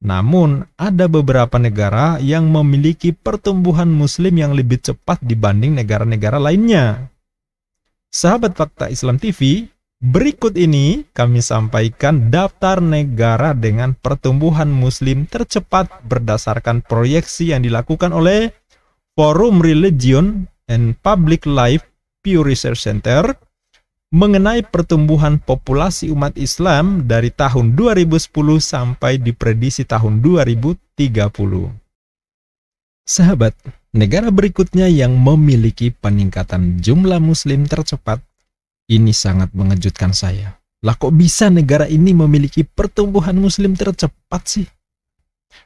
Namun, ada beberapa negara yang memiliki pertumbuhan Muslim yang lebih cepat dibanding negara-negara lainnya. Sahabat Fakta Islam TV, berikut ini kami sampaikan daftar negara dengan pertumbuhan Muslim tercepat berdasarkan proyeksi yang dilakukan oleh Forum Religion and Public Life Pew Research Center mengenai pertumbuhan populasi umat Islam dari tahun 2010 sampai diprediksi tahun 2030. Sahabat, negara berikutnya yang memiliki peningkatan jumlah Muslim tercepat, ini sangat mengejutkan saya. Lah kok bisa negara ini memiliki pertumbuhan Muslim tercepat sih?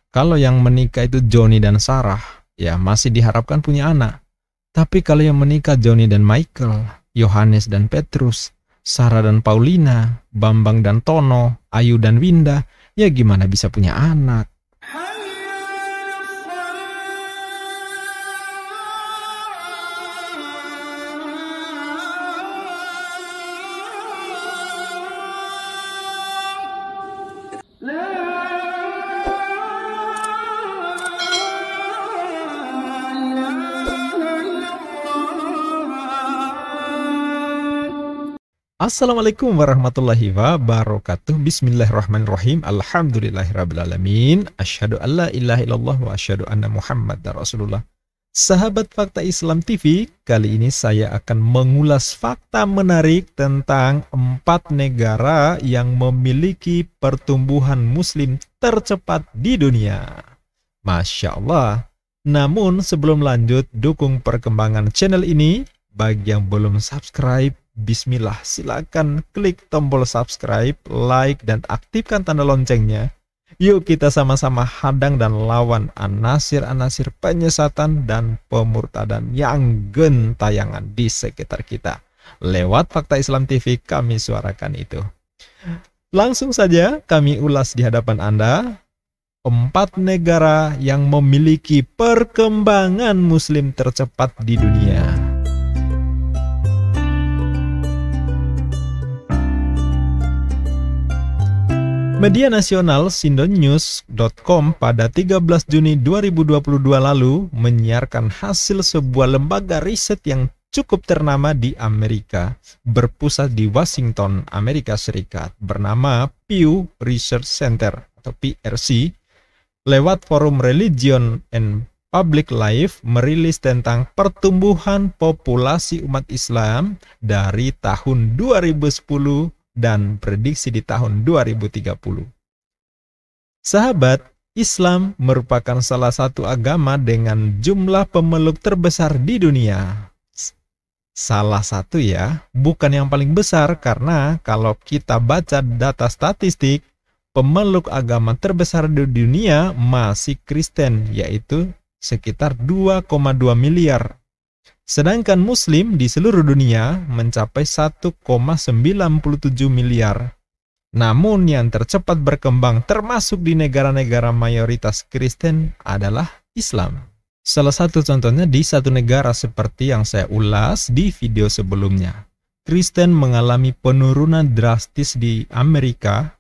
Kalau yang menikah itu Johnny dan Sarah, ya masih diharapkan punya anak. Tapi kalau yang menikah Johnny dan Michael, Yohanes dan Petrus, Sarah dan Paulina, Bambang dan Tono, Ayu dan Winda, ya gimana bisa punya anak? Assalamualaikum warahmatullahi wabarakatuh. Bismillahirrahmanirrahim. Alhamdulillahirrabbilalamin. Asyhadu an la ilaha illallah wa asyhadu anna Muhammadar Rasulullah. Sahabat Fakta Islam TV, kali ini saya akan mengulas fakta menarik tentang 4 negara yang memiliki pertumbuhan Muslim tercepat di dunia. Masya Allah. Namun sebelum lanjut, dukung perkembangan channel ini. Bagi yang belum subscribe, bismillah, silakan klik tombol subscribe, like, dan aktifkan tanda loncengnya. Yuk kita sama-sama hadang dan lawan anasir-anasir penyesatan dan pemurtadan yang gentayangan di sekitar kita. Lewat Fakta Islam TV kami suarakan itu. Langsung saja kami ulas di hadapan Anda 4 negara yang memiliki perkembangan Muslim tercepat di dunia. Media nasional sindonews.com pada 13 Juni 2022 lalu menyiarkan hasil sebuah lembaga riset yang cukup ternama di Amerika, berpusat di Washington, Amerika Serikat, bernama Pew Research Center atau PRC, lewat Forum Religion and Public Life merilis tentang pertumbuhan populasi umat Islam dari tahun 2010 dan prediksi di tahun 2030. Sahabat, Islam merupakan salah satu agama dengan jumlah pemeluk terbesar di dunia. Salah satu ya, bukan yang paling besar, karena kalau kita baca data statistik, pemeluk agama terbesar di dunia masih Kristen, yaitu sekitar 2,2 miliar. Sedangkan Muslim di seluruh dunia mencapai 1,97 miliar. Namun yang tercepat berkembang termasuk di negara-negara mayoritas Kristen adalah Islam. Salah satu contohnya di satu negara seperti yang saya ulas di video sebelumnya. Kristen mengalami penurunan drastis di Amerika,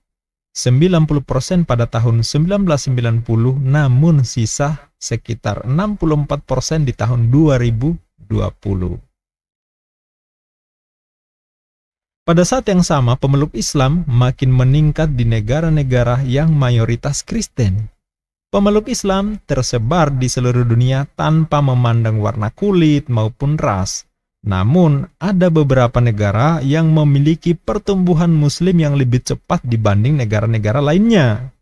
90% pada tahun 1990, namun sisa sekitar 64% di tahun 2020. Pada saat yang sama, pemeluk Islam makin meningkat di negara-negara yang mayoritas Kristen. Pemeluk Islam tersebar di seluruh dunia tanpa memandang warna kulit maupun ras. Namun, ada beberapa negara yang memiliki pertumbuhan Muslim yang lebih cepat dibanding negara-negara lainnya.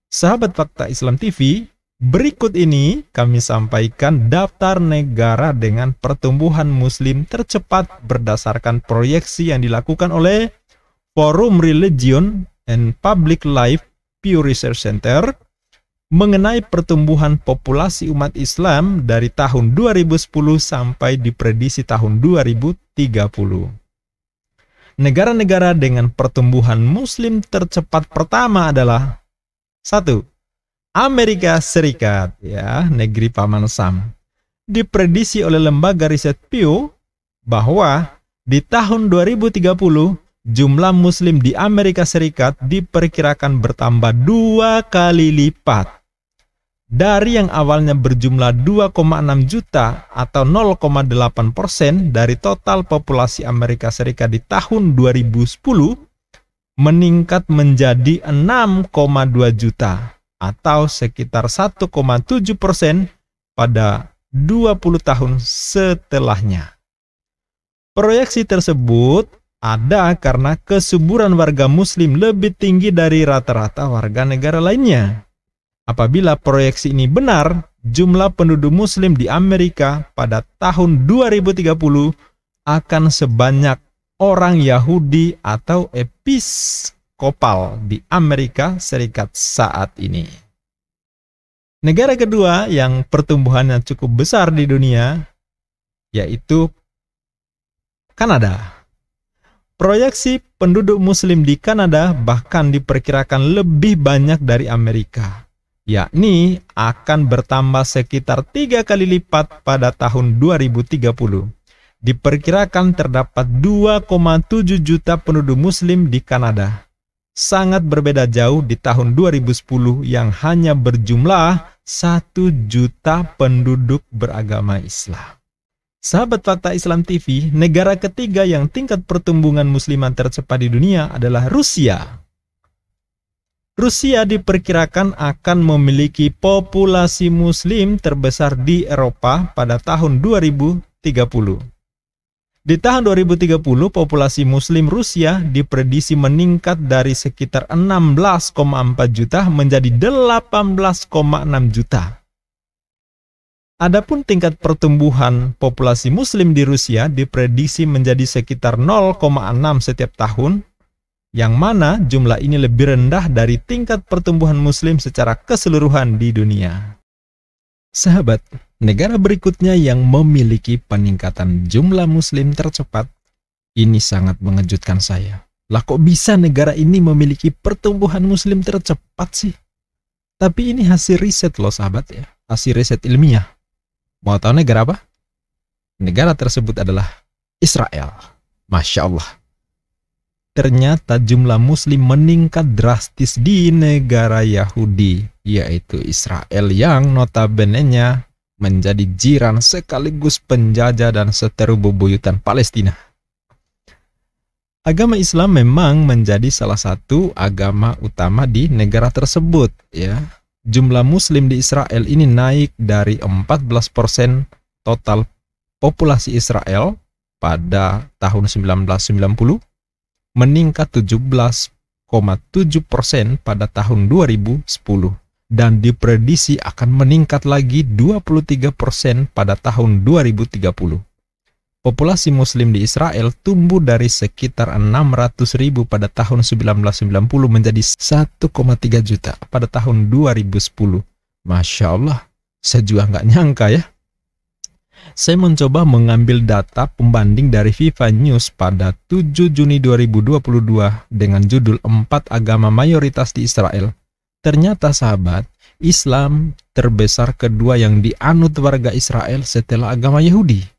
Sahabat Fakta Islam TV, berikut ini kami sampaikan daftar negara dengan pertumbuhan Muslim tercepat berdasarkan proyeksi yang dilakukan oleh Forum Religion and Public Life Pew Research Center mengenai pertumbuhan populasi umat Islam dari tahun 2010 sampai diprediksi tahun 2030. Negara-negara dengan pertumbuhan Muslim tercepat pertama adalah 1. Amerika Serikat, ya, negeri Paman Sam. Diprediksi oleh lembaga riset Pew bahwa di tahun 2030 jumlah muslim di Amerika Serikat diperkirakan bertambah 2 kali lipat. Dari yang awalnya berjumlah 2,6 juta atau 0,8% dari total populasi Amerika Serikat di tahun 2010, meningkat menjadi 6,2 juta atau sekitar 1,7% pada 20 tahun setelahnya. Proyeksi tersebut ada karena kesuburan warga muslim lebih tinggi dari rata-rata warga negara lainnya. Apabila proyeksi ini benar, jumlah penduduk muslim di Amerika pada tahun 2030 akan sebanyak orang Yahudi atau episkopal di Amerika Serikat saat ini. Negara kedua yang pertumbuhannya cukup besar di dunia yaitu Kanada. Proyeksi penduduk muslim di Kanada bahkan diperkirakan lebih banyak dari Amerika, yakni akan bertambah sekitar 3 kali lipat pada tahun 2030. Diperkirakan terdapat 2,7 juta penduduk muslim di Kanada. Sangat berbeda jauh di tahun 2010 yang hanya berjumlah 1 juta penduduk beragama Islam. Sahabat Fakta Islam TV, negara ketiga yang tingkat pertumbuhan musliman tercepat di dunia adalah Rusia. Rusia diperkirakan akan memiliki populasi muslim terbesar di Eropa pada tahun 2030. Di tahun 2030, populasi muslim Rusia diprediksi meningkat dari sekitar 16,4 juta menjadi 18,6 juta. Adapun tingkat pertumbuhan populasi muslim di Rusia diprediksi menjadi sekitar 0,6 setiap tahun, yang mana jumlah ini lebih rendah dari tingkat pertumbuhan muslim secara keseluruhan di dunia. Sahabat, negara berikutnya yang memiliki peningkatan jumlah muslim tercepat, ini sangat mengejutkan saya. Lah kok bisa negara ini memiliki pertumbuhan muslim tercepat sih? Tapi ini hasil riset loh sahabat ya, hasil riset ilmiah. Mau tahu negara apa? Negara tersebut adalah Israel. Masya Allah. Ternyata jumlah muslim meningkat drastis di negara Yahudi, yaitu Israel yang notabene-nya menjadi jiran sekaligus penjajah dan seteru bebuyutan Palestina. Agama Islam memang menjadi salah satu agama utama di negara tersebut, ya. Jumlah muslim di Israel ini naik dari 14% total populasi Israel pada tahun 1990 meningkat 17,7% pada tahun 2010 dan diprediksi akan meningkat lagi 23% pada tahun 2030. Populasi muslim di Israel tumbuh dari sekitar 600.000 pada tahun 1990 menjadi 1,3 juta pada tahun 2010. Masya Allah, saya juga nggak nyangka ya. Saya mencoba mengambil data pembanding dari Viva News pada 7 Juni 2022 dengan judul 4 agama mayoritas di Israel. Ternyata sahabat, Islam terbesar kedua yang dianut warga Israel setelah agama Yahudi.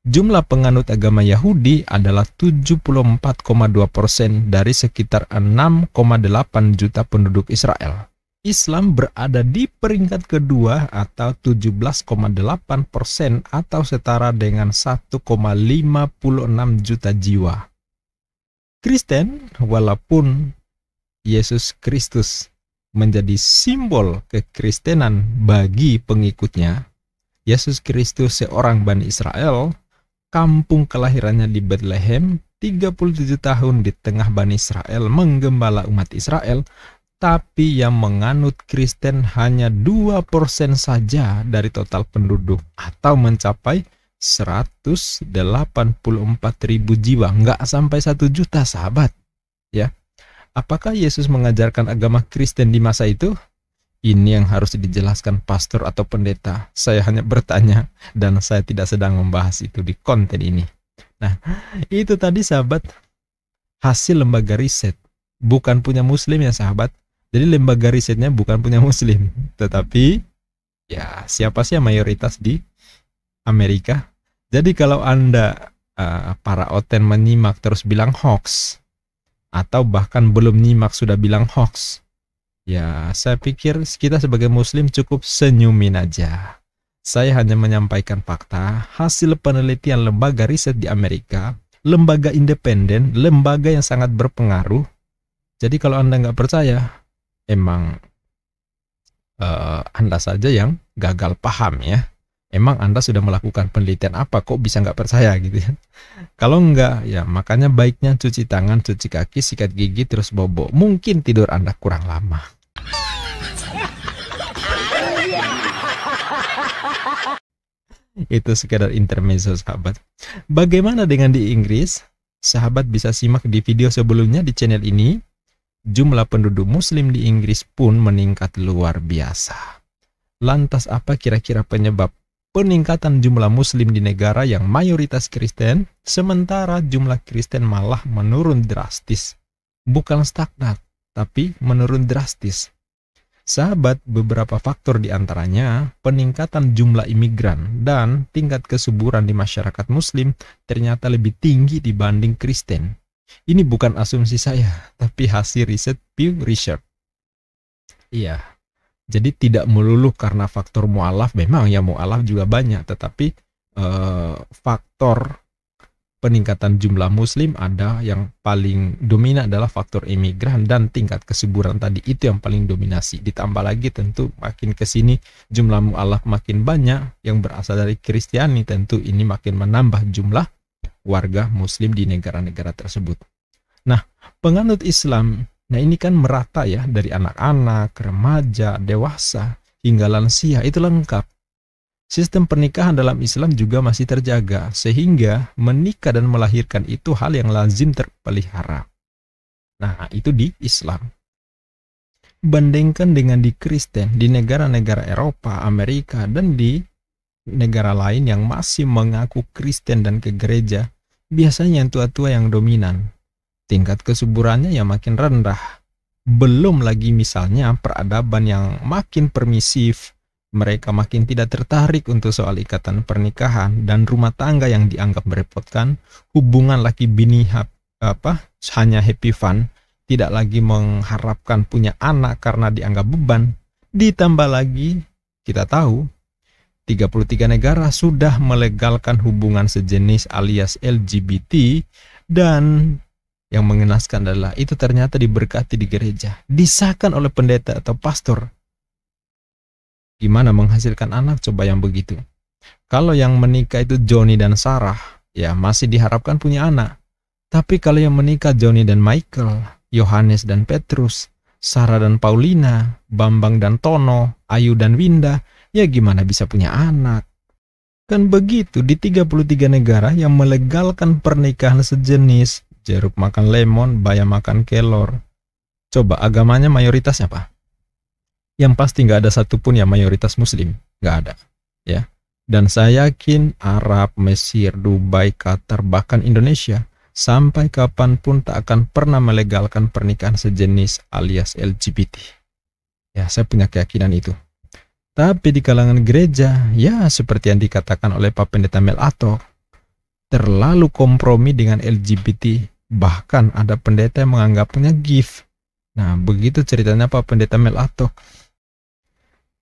Jumlah penganut agama Yahudi adalah 74,2% dari sekitar 6,8 juta penduduk Israel. Islam berada di peringkat kedua atau 17,8% atau setara dengan 1,56 juta jiwa. Kristen, walaupun Yesus Kristus menjadi simbol kekristenan bagi pengikutnya, Yesus Kristus seorang Bani Israel, kampung kelahirannya di Bethlehem, 37 tahun di tengah Bani Israel menggembala umat Israel, tapi yang menganut Kristen hanya 2% saja dari total penduduk atau mencapai 184.000 jiwa, nggak sampai 1 juta sahabat. Ya, apakah Yesus mengajarkan agama Kristen di masa itu? Ini yang harus dijelaskan pastor atau pendeta. Saya hanya bertanya dan saya tidak sedang membahas itu di konten ini. Nah, itu tadi sahabat hasil lembaga riset. Bukan punya muslim ya sahabat. Jadi lembaga risetnya bukan punya muslim. Tetapi ya siapa sih yang mayoritas di Amerika? Jadi kalau Anda para oten menyimak terus bilang hoax, atau bahkan belum nyimak sudah bilang hoax. Ya, saya pikir kita sebagai muslim cukup senyumin aja. Saya hanya menyampaikan fakta, hasil penelitian lembaga riset di Amerika, lembaga independen, lembaga yang sangat berpengaruh. Jadi kalau Anda nggak percaya, emang Anda saja yang gagal paham ya. Emang Anda sudah melakukan penelitian apa kok bisa nggak percaya gitu ya. Kalau nggak, ya makanya baiknya cuci tangan, cuci kaki, sikat gigi, terus bobo. Mungkin tidur Anda kurang lama. Itu sekedar intermezzo sahabat. Bagaimana dengan di Inggris? Sahabat bisa simak di video sebelumnya di channel ini. Jumlah penduduk muslim di Inggris pun meningkat luar biasa. Lantas apa kira-kira penyebab peningkatan jumlah muslim di negara yang mayoritas Kristen, sementara jumlah Kristen malah menurun drastis? Bukan stagnan, tapi menurun drastis. Sahabat, beberapa faktor diantaranya peningkatan jumlah imigran dan tingkat kesuburan di masyarakat muslim ternyata lebih tinggi dibanding Kristen. Ini bukan asumsi saya, tapi hasil riset Pew Research. Iya, jadi tidak melulu karena faktor mu'alaf, memang ya mu'alaf juga banyak, tetapi faktor peningkatan jumlah muslim ada yang paling dominan adalah faktor imigran dan tingkat kesuburan tadi, itu yang paling dominasi. Ditambah lagi tentu makin kesini jumlah mu'alaf makin banyak yang berasal dari Kristiani, tentu ini makin menambah jumlah warga muslim di negara-negara tersebut. Nah, penganut Islam, nah ini kan merata ya, dari anak-anak, remaja, dewasa, hingga lansia, itu lengkap. Sistem pernikahan dalam Islam juga masih terjaga, sehingga menikah dan melahirkan itu hal yang lazim terpelihara. Nah, itu di Islam. Bandingkan dengan di Kristen, di negara-negara Eropa, Amerika, dan di negara lain yang masih mengaku Kristen dan ke gereja, biasanya yang tua-tua yang dominan. Tingkat kesuburannya yang makin rendah. Belum lagi misalnya peradaban yang makin permisif, mereka makin tidak tertarik untuk soal ikatan pernikahan dan rumah tangga yang dianggap merepotkan, hubungan laki bini hanya happy fun, tidak lagi mengharapkan punya anak karena dianggap beban. Ditambah lagi, kita tahu 33 negara sudah melegalkan hubungan sejenis alias LGBT, dan yang mengenaskan adalah itu ternyata diberkati di gereja, disahkan oleh pendeta atau pastor. Gimana menghasilkan anak coba yang begitu? Kalau yang menikah itu Johnny dan Sarah, ya masih diharapkan punya anak. Tapi kalau yang menikah Johnny dan Michael, Yohanes dan Petrus, Sarah dan Paulina, Bambang dan Tono, Ayu dan Winda, ya gimana bisa punya anak? Kan begitu di 33 negara yang melegalkan pernikahan sejenis, jeruk makan lemon, bayam makan kelor. Coba agamanya mayoritasnya apa? Yang pasti nggak ada satupun yang mayoritas muslim, nggak ada, ya. Dan saya yakin Arab, Mesir, Dubai, Qatar, bahkan Indonesia, sampai kapanpun tak akan pernah melegalkan pernikahan sejenis alias LGBT. Ya, saya punya keyakinan itu. Tapi di kalangan gereja, ya seperti yang dikatakan oleh Pak Pendeta Mel Atok, terlalu kompromi dengan LGBT, bahkan ada pendeta yang menganggapnya gift. Nah, begitu ceritanya Pak Pendeta Mel Atok.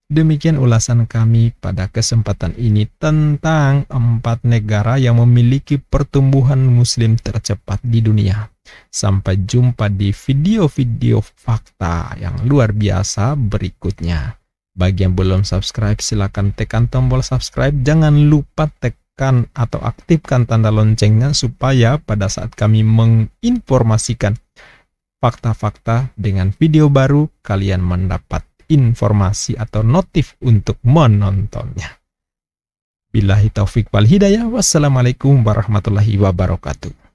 Demikian ulasan kami pada kesempatan ini tentang 4 negara yang memiliki pertumbuhan muslim tercepat di dunia. Sampai jumpa di video-video fakta yang luar biasa berikutnya. Bagi yang belum subscribe, silakan tekan tombol subscribe. Jangan lupa tekan atau aktifkan tanda loncengnya supaya pada saat kami menginformasikan fakta-fakta dengan video baru, kalian mendapat informasi atau notif untuk menontonnya. Billahi taufik wal hidayah. Wassalamualaikum warahmatullahi wabarakatuh.